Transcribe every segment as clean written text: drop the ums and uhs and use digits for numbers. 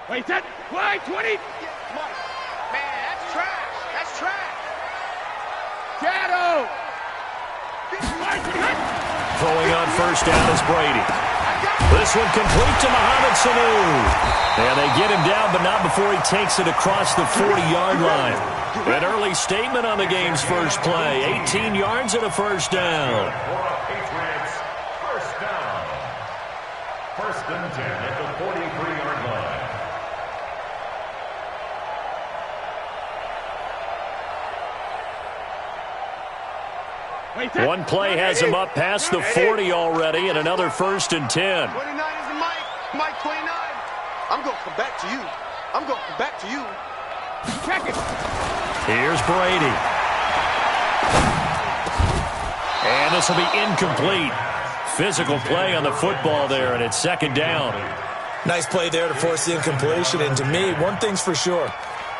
Wait, that wide 20. Mike, man, that's trash. That's trash. Shadow. Throwing on first down is Brady. This one complete to Mohamed Sanu. And they get him down, but not before he takes it across the 40-yard line. An early statement on the game's first play. 18 yards and a first down. Patriots, first down. First and 10 at the 43-yard line. One play has him up past the 40 already, and another first and 10. 29 is the Mike. Mike 29. I'm going to come back to you. I'm going to come back to you. Check it. Here's Brady. And this will be incomplete. Physical play on the football there, and it's second down. Nice play there to force the incompletion. And to me, one thing's for sure.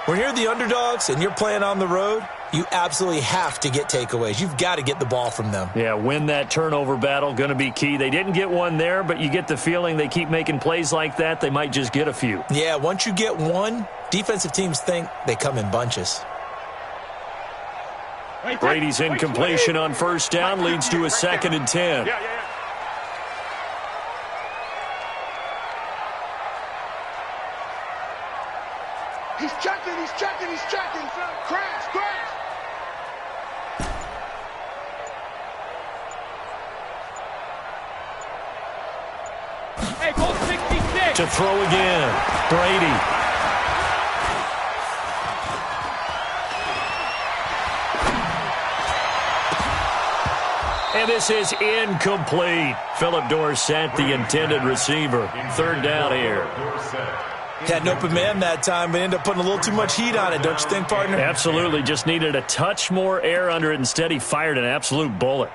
When you're the underdogs and you're playing on the road, you absolutely have to get takeaways. You've got to get the ball from them. Yeah, win that turnover battle, going to be key. They didn't get one there, but you get the feeling they keep making plays like that, they might just get a few. Yeah, once you get one, defensive teams think they come in bunches. Brady's incompletion on first down leads to a second and 10. He's checking, he's checking, he's checking. Crash, crash. Hey, goal 66. To throw again, Brady. And this is incomplete. Philip Dorsett, the intended receiver. Third down here. Had an open man that time, but ended up putting a little too much heat on it, don't you think, partner? Absolutely. Just needed a touch more air under it. Instead, he fired an absolute bullet.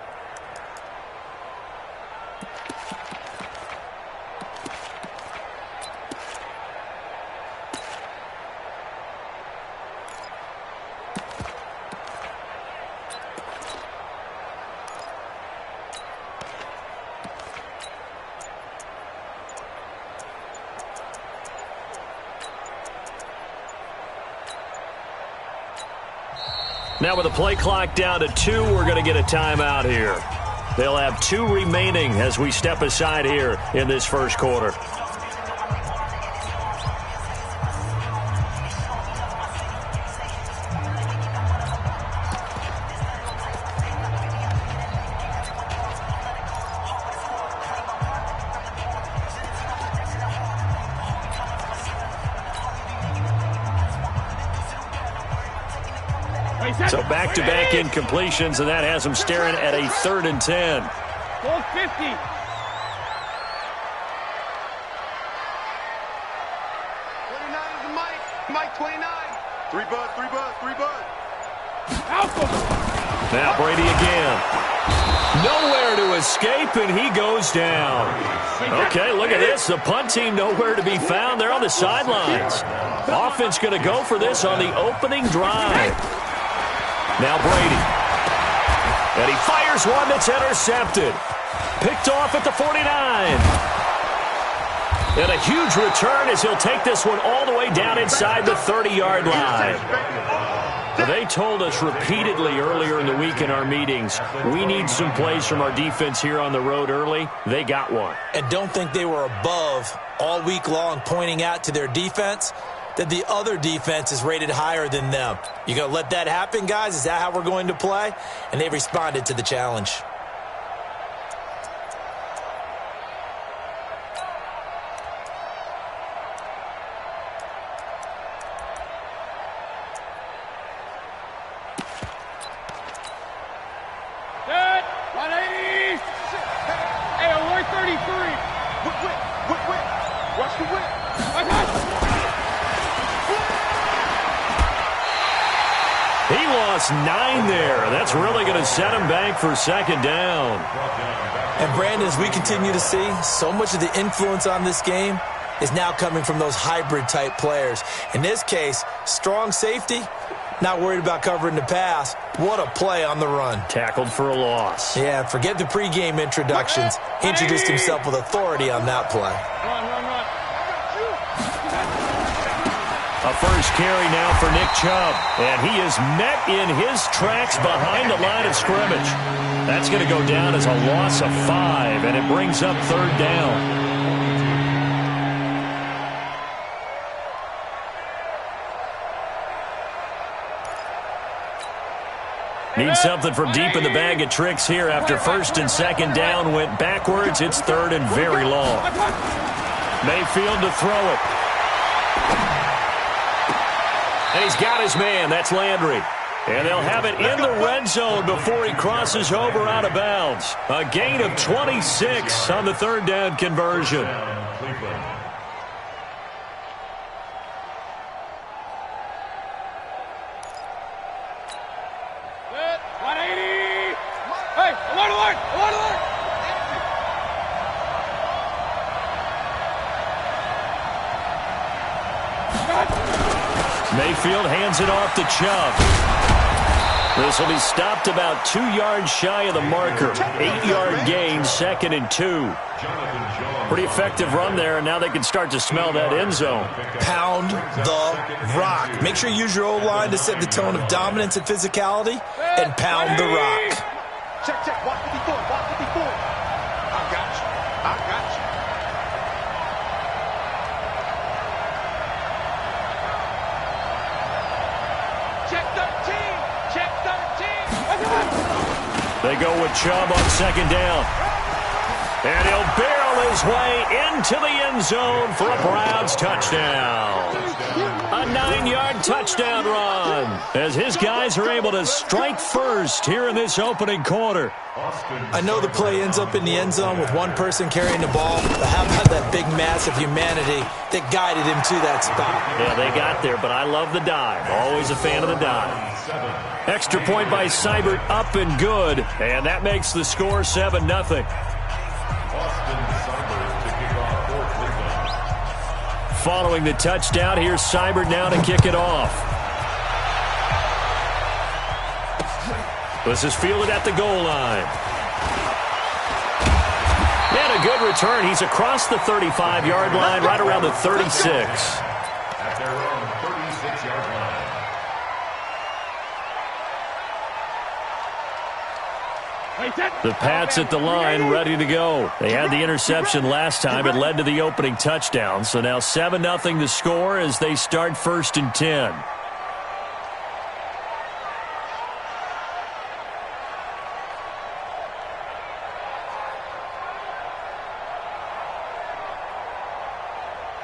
Now with the play clock down to 2, we're going to get a timeout here. They'll have 2 remaining as we step aside here in this first quarter. So back-to-back incompletions, and that has them staring at a 3rd and 10. Goal 50. 29 is the Mike. Mike 29. 3 bud, 3 bud, 3 bud. Alpha. Now Brady again. Nowhere to escape, and he goes down. Okay, look at this. The punt team nowhere to be found. They're on the sidelines. Offense going to go for this on the opening drive. Now Brady. And he fires one that's intercepted. Picked off at the 49. And a huge return as he'll take this one all the way down inside the 30-yard line. They told us repeatedly earlier in the week in our meetings, we need some plays from our defense here on the road early. They got one. And don't think they were above all week long pointing out to their defense that the other defense is rated higher than them. You going to let that happen, guys? Is that how we're going to play? And they responded to the challenge. Set. 180. Hey, alert 33. Whip. Watch the whip. He lost 9 there. That's really going to set him back for second down. And Brandon, as we continue to see, so much of the influence on this game is now coming from those hybrid-type players. In this case, strong safety, not worried about covering the pass. What a play on the run. Tackled for a loss. Yeah, forget the pregame introductions. Introduced himself with authority on that play. Run. A first carry now for Nick Chubb. And he is met in his tracks behind the line of scrimmage. That's going to go down as a loss of 5, and it brings up third down. Need something from deep in the bag of tricks here after first and second down went backwards. It's third and very long. Mayfield to throw it. And he's got his man. That's Landry. And they'll have it in the red zone before he crosses over out of bounds. A gain of 26 on the third down conversion. Mayfield hands it off to Chubb. This will be stopped about 2 yards shy of the marker. 8-yard gain, 2nd and 2. Pretty effective run there, and now they can start to smell that end zone. Pound the rock. Make sure you use your O-line to set the tone of dominance and physicality, and pound the rock. Check, check. Watch 54. Watch 54. I got you. I got you. Check 13. Check 13. They go with Chubb on second down. And he'll barrel his way into the end zone for a Browns touchdown. A 9-yard touchdown run as his guys are able to strike first here in this opening quarter. I know the play ends up in the end zone with one person carrying the ball, but how about that big mass of humanity that guided him to that spot? Yeah, they got there, but I love the dive. Always a fan of the dive. Extra point by Seibert, up and good, and that makes the score 7-0. Following the touchdown, here's Seibert now to kick it off. This is fielded at the goal line. And a good return. He's across the 35-yard line, right around the 36. At their own 36-yard line. The Pats at the line, ready to go. They had the interception last time. It led to the opening touchdown. So now 7-0 the score as they start 1st and 10.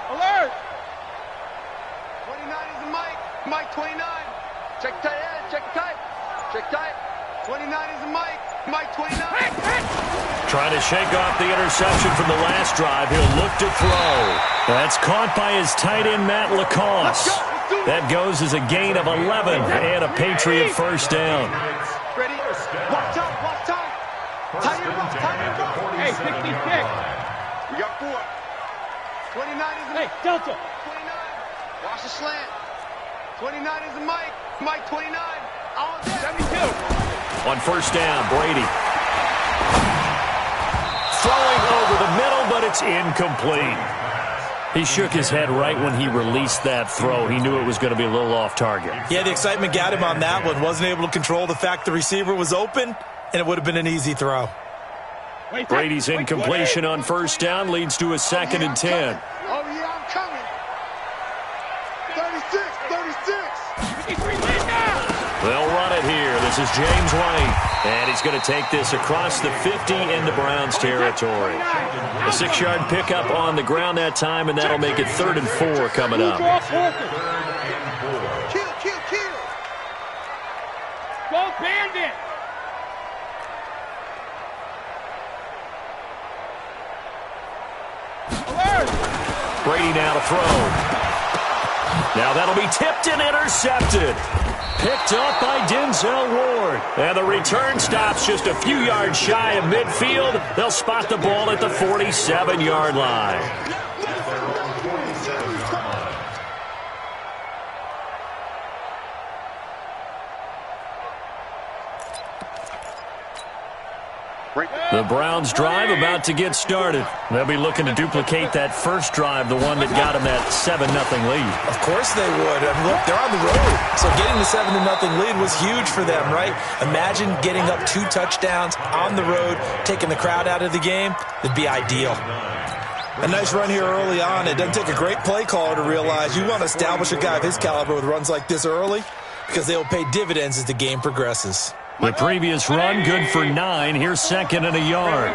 Alert! 29 is Mike. Mike 29. Check tight end. Check tight. Check tight. 29 is Mike. Mike 29. Trying to shake off the interception from the last drive. He'll look to throw. That's caught by his tight end, Matt Lacoste. That goes as a gain of 11 and a Patriot first down. Ready? Watch out. Watch out. Tight end rock. Tight end rock. Hey, 66. We got 4. 29 is Hey, Delta. 29. Watch the slant. 29 is Mike. Mike 29. All day. 72. On first down, Brady. Throwing over the middle, but it's incomplete. He shook his head right when he released that throw. He knew it was going to be a little off target. Yeah, the excitement got him on that one. Wasn't able to control the fact the receiver was open, and it would have been an easy throw. Brady's incompletion on first down leads to a 2nd and 10. Oh, yeah, I'm coming. 36, 36. They'll run it here. This is James White. And he's going to take this across the 50 into Browns territory. A 6-yard pickup on the ground that time, and that'll make it 3rd and 4 coming up. Kill, kill, kill. Go Bandit. Alert. Brady now to throw. Now that'll be tipped and intercepted. Picked up by Denzel Ward. And the return stops just a few yards shy of midfield. They'll spot the ball at the 47-yard line. The Browns drive about to get started. They'll be looking to duplicate that first drive, the one that got them that 7-0 lead. Of course they would. I mean, look, they're on the road. So getting the 7-0 lead was huge for them, right? Imagine getting up 2 touchdowns on the road, taking the crowd out of the game. It'd be ideal. A nice run here early on. It doesn't take a great play caller to realize you want to establish a guy of his caliber with runs like this early because they'll pay dividends as the game progresses. The previous run, good for 9. Here's 2nd and a yard.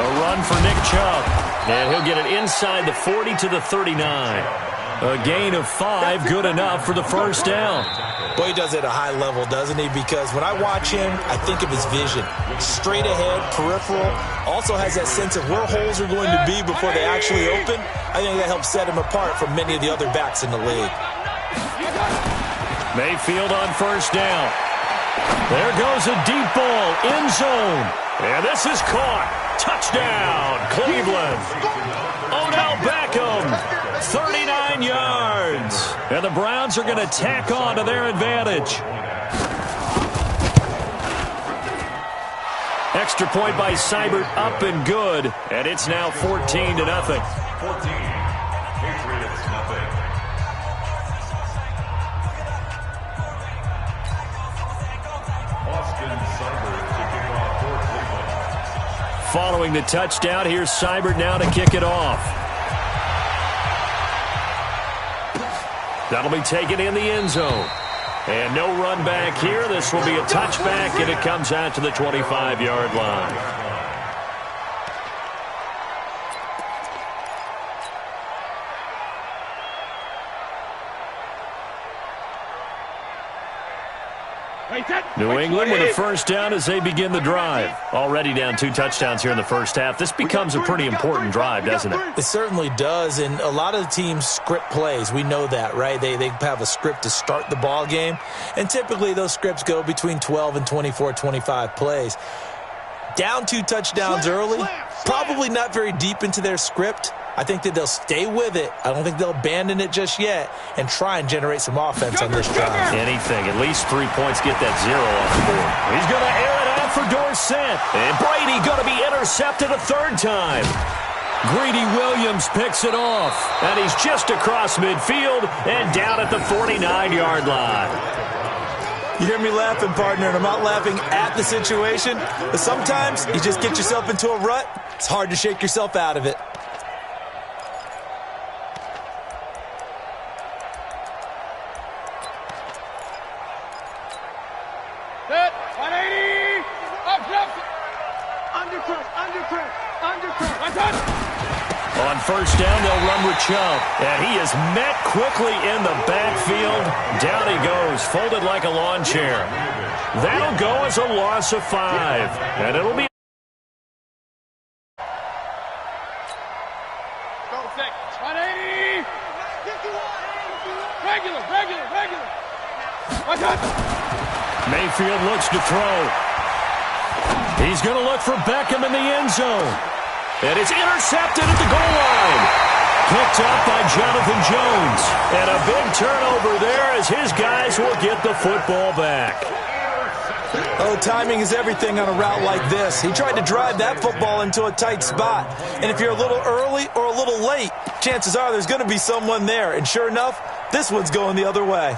A run for Nick Chubb. And he'll get it inside the 40 to the 39. A gain of 5, good enough for the first down. Boy, he does it at a high level, doesn't he? Because when I watch him, I think of his vision. Straight ahead, peripheral. Also has that sense of where holes are going to be before they actually open. I think that helps set him apart from many of the other backs in the league. Mayfield on first down. There goes a deep ball, end zone. And this is caught. Touchdown, Cleveland. Odell Beckham, 39 yards. And the Browns are going to tack on to their advantage. Extra point by Seibert, up and good. And it's now 14-0. 14. Patriots, nothing. Following the touchdown, here's Seibert now to kick it off. That'll be taken in the end zone. And no run back here. This will be a touchback, and it comes out to the 25-yard line. New England with a first down as they begin the drive. Already down 2 touchdowns here in the first half. This becomes a pretty important drive, doesn't it? It certainly does, and a lot of the teams script plays. We know that, right? They have a script to start the ball game, and typically those scripts go between 12 and 24, 25 plays. Down 2 touchdowns early, probably not very deep into their script. I think that they'll stay with it. I don't think they'll abandon it just yet and try and generate some offense on this drive. Anything. At least 3 points, get that 0 off the board. He's going to air it out for Dorsett. And Brady going to be intercepted a 3rd time. Greedy Williams picks it off. And he's just across midfield and down at the 49-yard line. You hear me laughing, partner, and I'm not laughing at the situation. But sometimes you just get yourself into a rut. It's hard to shake yourself out of it. On first down, they'll run with Chubb. And he is met quickly in the backfield. Down he goes, folded like a lawn chair. That'll go as a loss of 5. And it'll be... Mayfield looks to throw. He's going to look for Beckham in the end zone. And it's intercepted at the goal line. Picked up by Jonathan Jones. And a big turnover there as his guys will get the football back. Oh, timing is everything on a route like this. He tried to drive that football into a tight spot. And if you're a little early or a little late, chances are there's going to be someone there. And sure enough, this one's going the other way.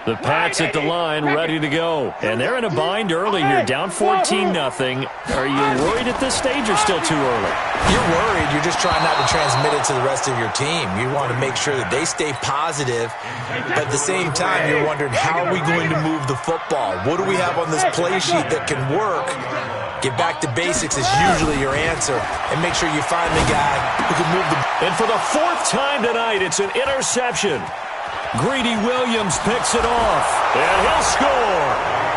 The Pats at the line, ready to go. And they're in a bind early here, down 14-0. Are you worried at this stage or still too early? You're worried. You're just trying not to transmit it to the rest of your team. You want to make sure that they stay positive. But at the same time, you're wondering, how are we going to move the football? What do we have on this play sheet that can work? Get back to basics is usually your answer. And make sure you find the guy who can move the... And for the 4th time tonight, it's an interception. Greedy Williams picks it off, and he'll score.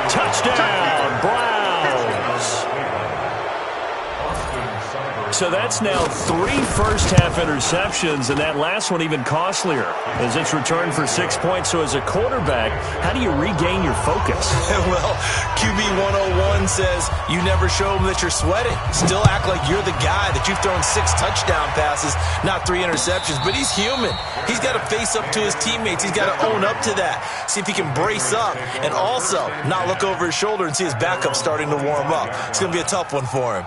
Touchdown, Browns. so that's now 3 first-half interceptions, and that last one even costlier as it's returned for 6 points. So as a quarterback, how do you regain your focus? Well, QB 101 says you never show them that you're sweating. Still act like you're the guy, that you've thrown 6 touchdown passes, not 3 interceptions. But he's human. He's got to face up to his teammates. He's got to own up to that. See if he can brace up and also not look over his shoulder and see his backup starting to warm up. It's going to be a tough one for him.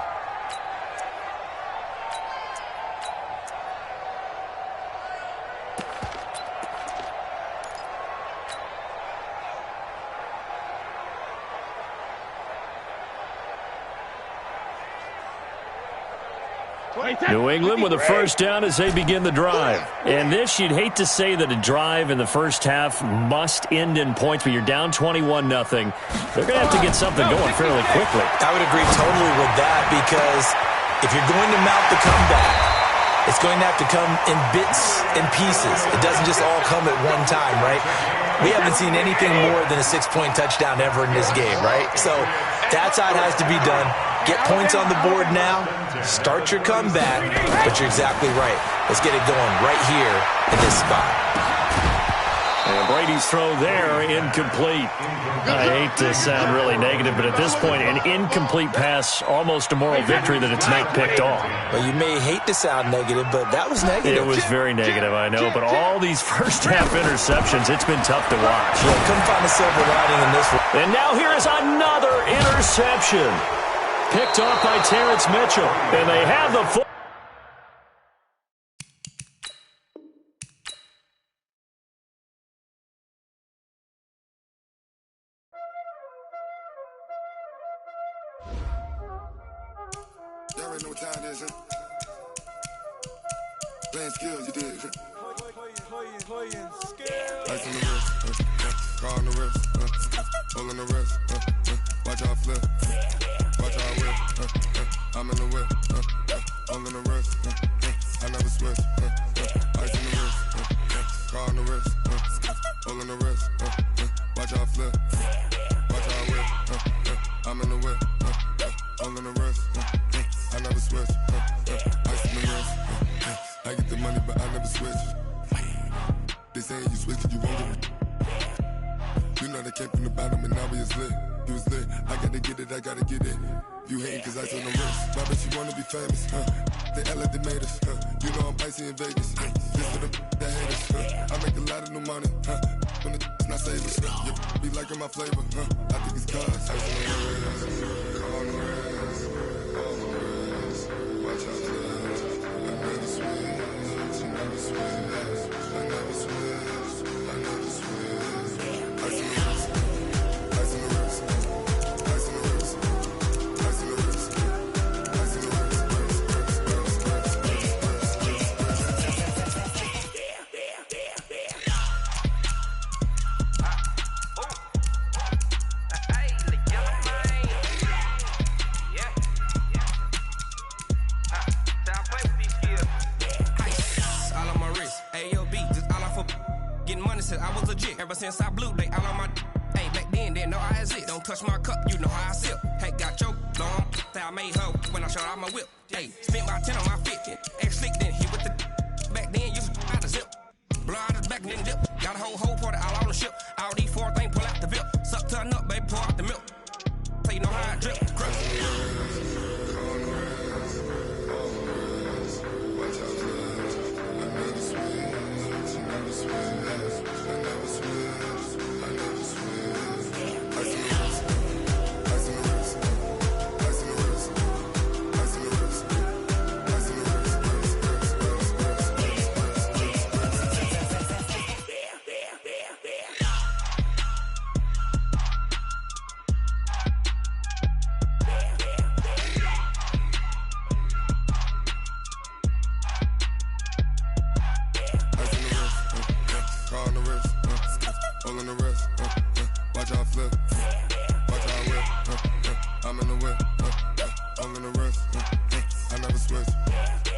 New England with a first down as they begin the drive. And this, you'd hate to say that a drive in the first half must end in points, but you're down 21-0. They're going to have to get something going fairly quickly. I would agree totally with that, because if you're going to mount the comeback, it's going to have to come in bits and pieces. It doesn't just all come at one time, right? We haven't seen anything more than a 6-point touchdown ever in this game, right? So that's how it has to be done. Get points on the board now, start your comeback, but you're exactly right. Let's get it going right here in this spot. And Brady's throw there, incomplete. I hate to sound really negative, but at this point, an incomplete pass, almost a moral victory that it's not picked off. Well, you may hate to sound negative, but that was negative. It was very negative, I know, but all these first-half interceptions, it's been tough to watch. Yeah, couldn't find a silver lining in this one. And now here is another interception. Picked off by Terrence Mitchell, and they have the full. Y'all already know what time it is, huh? Playing skills, you did. Playing skills. Ice on the wrist, car on the wrist, hole in the wrist, watch out flip, watch out whip, I'm in the whip, hole in the wrist, I never switch, ice on the wrist, car on the wrist, hole in the wrist, watch out flip, watch out whip, I'm in the whip, hole in the wrist, I never switch, ice on the wrist, I get the money but I never switch. They saying you switch cause you won't get it. You know they came from the bottom and now we is lit. You was lit, I gotta get it, I gotta get it. You hating cause I on the wrist. My bitch, you wanna be famous, They act like they made us, You know I'm icy in Vegas, Just for the that hate us, I make a lot of new money, When it's not savers, You be liking my flavor, I think it's cause I on the wrist, on the wrist, on the wrist. Watch out, I never switch, I never switch. I never switch, I never switch. Ice in the wrist, ice in the wrist, ice in the wrist, ice in the wrist, ice in the wrist, I was legit. Ever since I blew, they all on my hey, back then, didn't know I exist. Don't touch my cup, you know how I sip. Hey, got choked on. Say I made her when I shot out my whip. Hey, spent about 10 on my 50. Ex-slick, then hit with the back then, used to out the zip. Blow out his back, then dip. Got a whole party all on the ship. All these 4 things, pull out the VIP. Suck to a nut, baby, pour out the milk. So you know how I drip. I'm in the whip, I'm in the wrist, I never switch.